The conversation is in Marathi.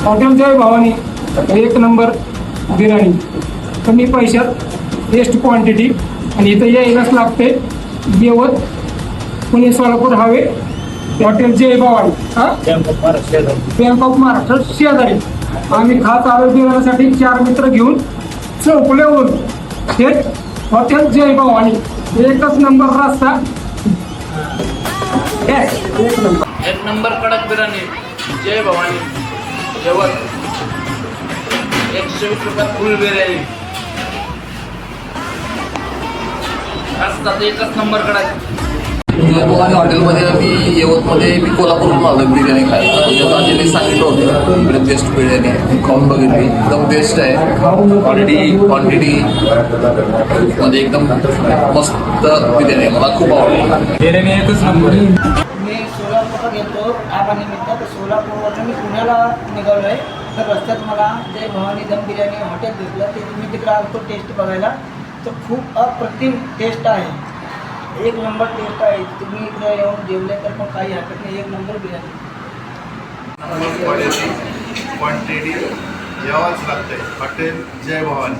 हॉटेल जय भवानी एक नंबर बिर्याणी, कमी पैशात बेस्ट क्वांटिटी आणि इथं यायलाच लागते. Yavat Pune Solapur highway hotel Jai Bhavani, bank of Maharashtra शेजारी. आम्ही खास आलो बिर्याणीसाठी 4 मित्र घेऊन चौकल्यावरून थेट हॉटेल जय भवानी. एकच नंबर रस्ता, एक नंबर कडक बिर्याणी जय भवानी जेवण 120 रुपयात फुल बिर्याणी असतात. एकच नंबर कडक. जय भवानी हॉटेलमध्ये आम्ही येवतमध्ये मी कोल्हापूरहून आलो बिर्याणी खायला. म्हणजे त्यांनी सांगितलं होतं इकडे बेस्ट बिर्याणी आहे, खाऊन बघितली एकदम बेस्ट आहे. क्वांटिटी मध्ये एकदम मस्त बिर्याणी आहे, मला खूप आवडली बिर्याणी एकच नंबर. मी सोलापूरला गेलो कामानिमित्त, तर सोलापूरवरून मी पुण्याला निघालो आहे. तर रस्त्यात मला जय भवानी दम बिर्याणी हॉटेल भेटलं. ते मी तिकडे आलो टेस्ट बघायला, तर खूप अप्रतिम टेस्ट आहे, एक नंबर टेस्ट आहे. तुम्ही इकडे येऊन जेवले तर पण काही हरकत नाही, एक नंबर बिर्याणी. क्वांटिटी जेवाच लागते हॉटेल जय भवानी.